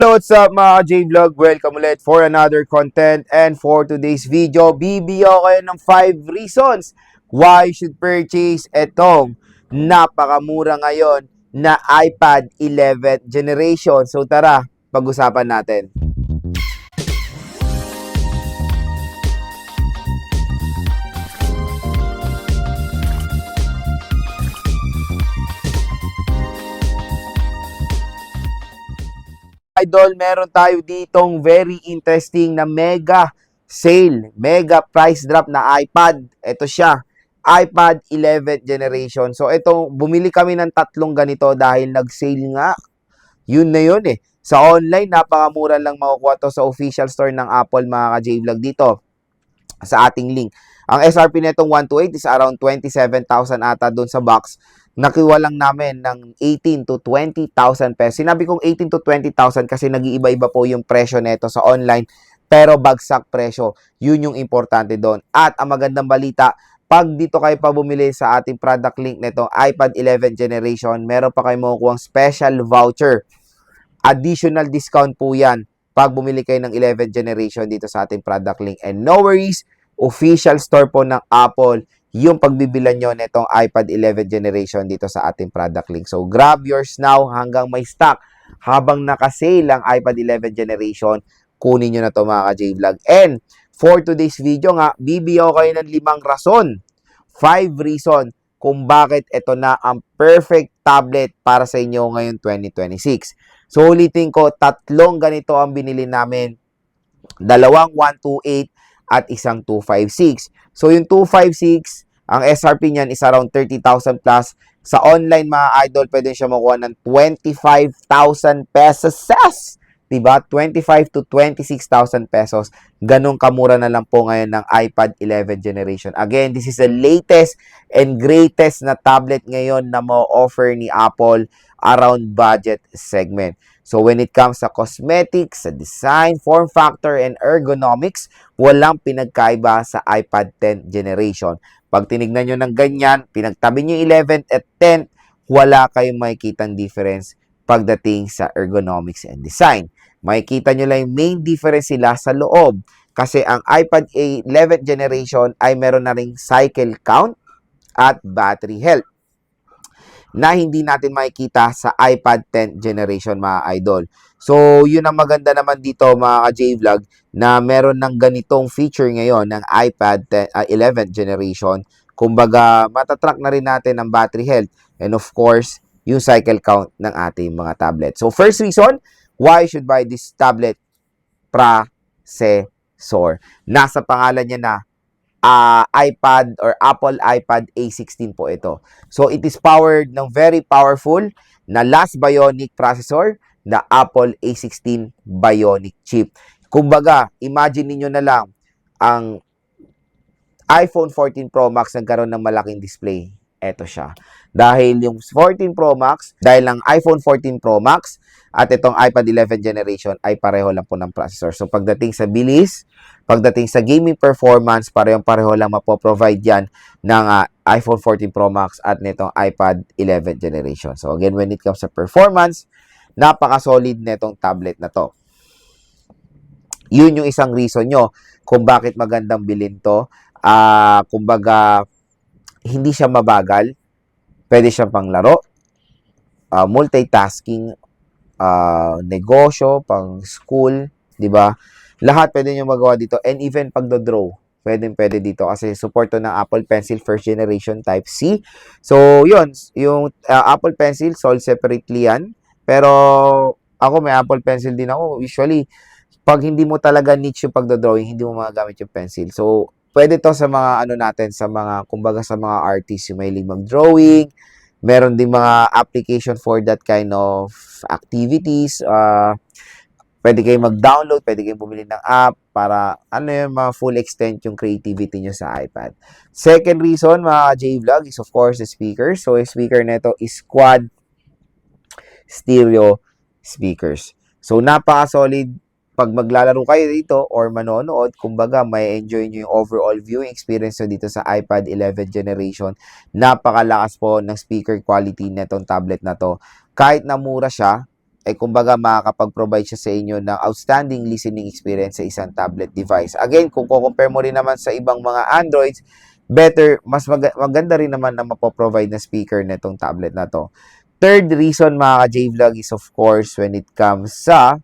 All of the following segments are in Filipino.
Hello, what's up mga J-Vlog? Welcome ulit for another content, and for today's video, bibigyan ko kayo ng 5 reasons why you should purchase etong napakamura ngayon na iPad 11th generation. So tara, pag-usapan natin. Idol, meron tayo ditong very interesting na mega sale, mega price drop na iPad. Ito siya, iPad 11th generation. So ito, bumili kami ng tatlong ganito dahil nag-sale nga. Yun na yun eh. Sa online, napakamura lang makukuha to sa official store ng Apple, mga ka-J-Vlog, dito sa ating link. Ang SRP netong 128 is around 27,000 ata doon sa box. Nakuha lang namin ng 18 to 20,000 pesos. Sinabi kong 18 to 20,000 kasi nag-iiba-iba po yung presyo neto sa online, pero bagsak presyo. Yun yung importante doon. At ang magandang balita, pag dito kayo pa bumili sa ating product link neto, iPad 11th generation, meron pa kayo makukuha special voucher. Additional discount po yan pag bumili kayo ng 11th generation dito sa ating product link. And no worries, official store po ng Apple yung pagbibilan nyo netong iPad 11th generation dito sa ating product link. So, grab yours now hanggang may stock. Habang nakasale ang iPad 11th generation, kunin nyo na to mga ka-J-Vlog. And for today's video nga, bibigyan ko kayo ng 5 rason, 5 reason kung bakit ito na ang perfect tablet para sa inyo ngayon 2026. So, ulitin ko, tatlong ganito ang binili namin. Dalawang 128 at isang 256. So, yung 256, ang SRP niyan is around 30,000 plus. Sa online, mga idol, pwede siya makuha ng 25,000 pesos. Diba? 25 to 26,000 pesos. Ganong kamura na lang po ngayon ng iPad 11th generation. Again, this is the latest and greatest na tablet ngayon na ma-offer ni Apple around budget segment. So, when it comes sa cosmetics, sa design, form factor, and ergonomics, walang pinagkaiba sa iPad 10th generation. Pag tinignan nyo ng ganyan, pinagtabi nyo 11th at 10th, wala kayong makikitang difference pagdating sa ergonomics and design. Makikita nyo lang yung main difference sila sa loob. Kasi ang iPad 11th generation ay meron na ring cycle count at battery health na hindi natin makikita sa iPad 10th generation, mga idol. So, yun ang maganda naman dito, mga ka-J-Vlog, na meron ng ganitong feature ngayon ng iPad 11th generation. Kumbaga, matatrack na rin natin ang battery health and of course, yung cycle count ng ating mga tablet. So, first reason, why you should buy this tablet? Processor. Nasa pangalan niya na iPad or Apple iPad A16 po ito. So, it is powered ng very powerful na last Bionic processor na Apple A16 Bionic chip. Kumbaga, imagine niyo na lang ang iPhone 14 Pro Max nagkaroon ng malaking display. Ito siya. Dahil yung 14 Pro Max, dahil ang iPhone 14 Pro Max at itong iPad 11th generation ay pareho lang po ng processor. So, pagdating sa bilis, pagdating sa gaming performance, pareho lang mapoprovide yan ng iPhone 14 Pro Max at nitong iPad 11th generation. So, again, when it comes sa performance, napaka-solid netong tablet na to. Yun yung isang reason nyo kung bakit magandang bilhin to. Kumbaga, hindi siya mabagal. Pwede siyang panglaro, multitasking, negosyo, pang school, di ba? Lahat pwede nyo magawa dito. And even pagdo-draw, pwede dito kasi support to ng Apple Pencil first generation Type-C. So, yun. Yung Apple Pencil, sold separately yan. Pero, ako may Apple Pencil din ako. Usually, pag hindi mo talaga niche yung pagdo-drawing, hindi mo magagamit yung pencil. So, pwede to sa mga ano natin, sa mga, kumbaga sa mga artists yung mahilig mag-drawing. Meron din mga application for that kind of activities. Pwede kayong mag-download, pwede kayong bumili ng app para ano yung mga full extent yung creativity nyo sa iPad. Second reason, mga J-Vlog, is of course the speaker. So, yung speaker nito is quad stereo speakers. So, napaka-solid. Pag maglalaro kayo dito or manonood, kumbaga may enjoy nyo yung overall viewing experience nyo dito sa iPad 11th generation. Napakalakas po ng speaker quality netong tablet na to. Kahit na mura siya, kumbaga makakapag-provide siya sa inyo ng outstanding listening experience sa isang tablet device. Again, kung compare mo rin naman sa ibang mga Androids, better, mas maganda rin naman na mapoprovide na speaker nitong tablet na to. Third reason mga ka-J-Vlog is of course when it comes sa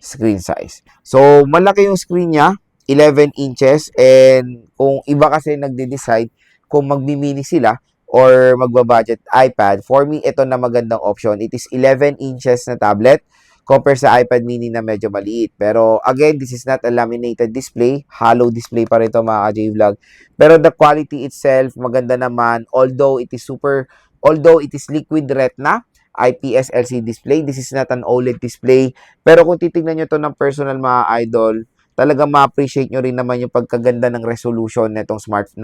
screen size. So, malaki yung screen niya, 11 inches, and kung iba kasi nagde-decide kung magmi-mini sila or magba-budget iPad, for me, ito na magandang option. It is 11 inches na tablet compare sa iPad mini na medyo maliit. Pero again, this is not a laminated display. Hollow display pa rin ito mga ka-J-Vlog. Pero the quality itself, maganda naman. Although it is liquid retina, IPS LCD display, this is not an OLED display. Pero kung titignan nyo to ng personal mga idol, talagang ma-appreciate nyo rin naman yung pagkaganda ng resolution nitong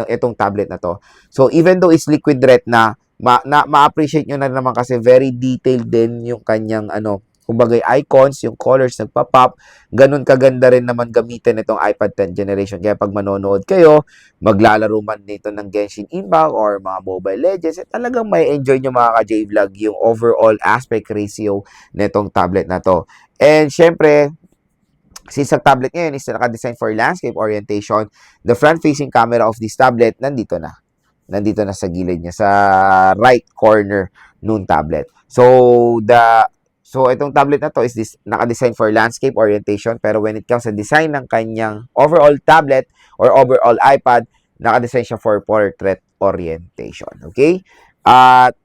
itong tablet na to. So, even though it's liquid retina, ma-appreciate nyo na naman kasi very detailed din yung kanyang kumbaga icons, yung colors nagpa-pop, ganun kaganda rin naman gamitin itong iPad 10th generation. Kaya pag manonood kayo, maglalaro man dito ng Genshin Impact or mga Mobile Legends, talagang may enjoy nyo mga ka-J-Vlog yung overall aspect ratio nitong tablet na to. And syempre, since ang tablet ngayon is naka-design for landscape orientation, the front-facing camera of this tablet, nandito na sa gilid niya, sa right corner nung tablet. So, itong tablet na to is naka-design for landscape orientation, pero when it comes sa design ng kanyang overall tablet or overall iPad, naka-design siya for portrait orientation. Okay? At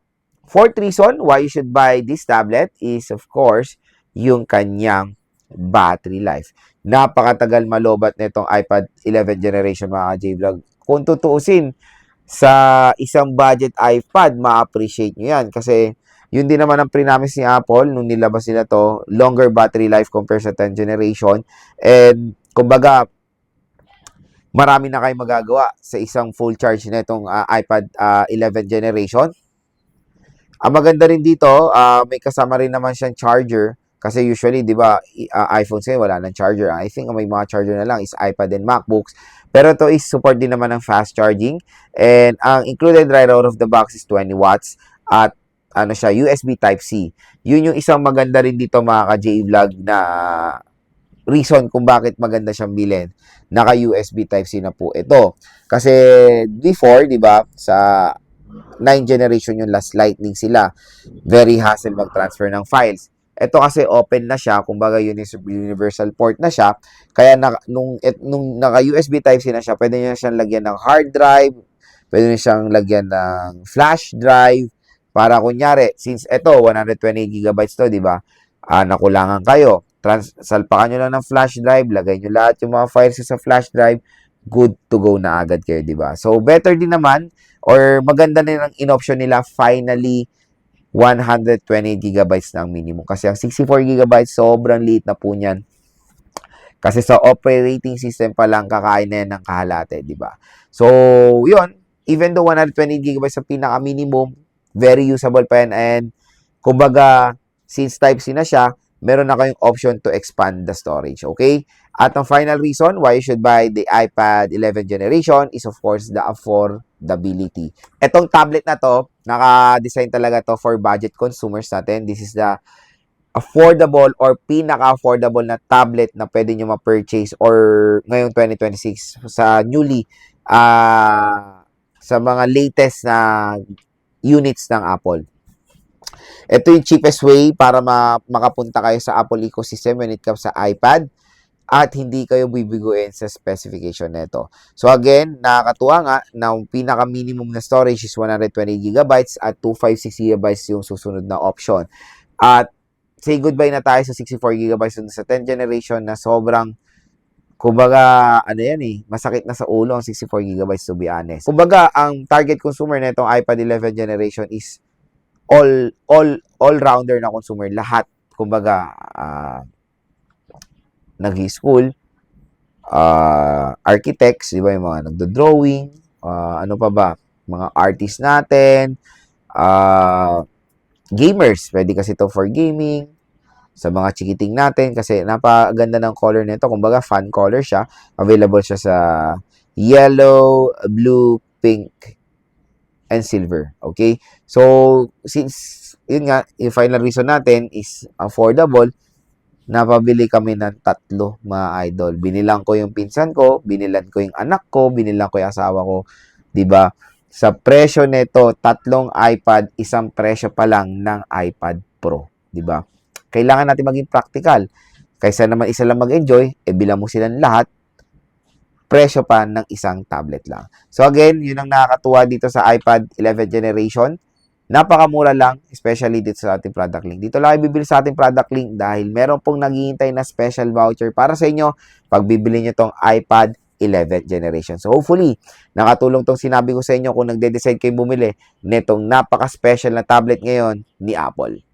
fourth reason why you should buy this tablet is, of course, yung kanyang battery life. Napakatagal malobat nitong iPad 11 generation mga J-Vlog. Kung tutuusin, sa isang budget iPad, ma-appreciate nyo yan. Kasi, yun din naman ang prinamis ni Apple nung nilabas nila to, longer battery life compared sa 10th generation. And, kumbaga, marami na kayong magagawa sa isang full charge na itong iPad 11 generation. Ang maganda rin dito, may kasama rin naman siyang charger. Kasi usually, di ba, iPhones ngayon wala ng charger. I think may mga charger na lang is iPad and MacBooks. Pero ito is support din naman ng fast charging. And ang included right out of the box is 20 watts. At USB Type-C. Yun yung isang maganda rin dito mga ka-J-Vlog na reason kung bakit maganda siyang bilhin. Naka-USB Type-C na po ito. Kasi before, di ba, sa 9th generation yung last Lightning sila. Very hassle mag-transfer ng files. Ito kasi open na siya, kumbaga universal port na siya. Kaya nung naka-USB Type-C na siya, pwede niya siyang lagyan ng hard drive, pwede niya siyang lagyan ng flash drive, para kunyari, since ito, 120 gigabytes to, di ba? Nakulangan kayo. Salpakan nyo lang ng flash drive, lagay nyo lahat yung mga files sa flash drive, good to go na agad kayo, di ba? So, better din naman, or maganda din ang in-option nila, finally, 120 gigabytes na ang minimum. Kasi ang 64 gigabytes, sobrang liit na po niyan. Kasi sa operating system pa lang, kakain na yan ng kahalate, di ba? So, yun, even though 120 gigabytes ang pinaka-minimum, very usable pa yan. And, kumbaga, since Type-C na siya, meron na kayong option to expand the storage. Okay? At ang final reason why you should buy the iPad 11 generation is, of course, the affordability. Etong tablet na to, naka-design talaga to for budget consumers natin. This is the affordable or pinaka-affordable na tablet na pwede nyo ma-purchase or ngayong 2026 sa newly, sa mga latest na units ng Apple. Ito yung cheapest way para makapunta kayo sa Apple ecosystem when it comes sa iPad at hindi kayo bibiguin sa specification nito. So again, nakakatuwa nga na pinaka-minimum na storage is 120 gigabytes at 256 gigabytes yung susunod na option. At say goodbye na tayo sa 64 gigabytes sa 10th generation na sobrang kumbaga, masakit na sa ulo ang 64 gigabytes to be honest. Kumbaga, ang target consumer na itong iPad 11 generation is all-rounder na consumer. Lahat, kumbaga, nag-school, architects, di ba, yung mga nagdo-drawing, ano pa ba, mga artists natin, gamers, pwede kasi ito for gaming, sa mga chikiting natin kasi napaganda ng color nito. Kumbaga, fun color siya. Available siya sa yellow, blue, pink, and silver. Okay? So, since, yun nga, yung final reason natin is affordable, napabili kami ng 3, mga idol. Binilang ko yung pinsan ko, binilan ko yung anak ko, binilang ko yung asawa ko. 'Di ba? Sa presyo nito, 3 iPad, isang presyo pa lang ng iPad Pro. 'Di ba? Kailangan natin maging practical. Kaysa naman isa lang mag-enjoy, bilang mo silang lahat, presyo pa ng isang tablet lang. So again, yun ang nakakatuwa dito sa iPad 11th generation. Napakamura lang, especially dito sa ating product link. Dito lang kayo bibili sa ating product link dahil meron pong naghihintay na special voucher para sa inyo pag bibili nyo tong iPad 11th generation. So hopefully, nakatulong tong sinabi ko sa inyo kung nagde-decide kayo bumili netong napaka-special na tablet ngayon ni Apple.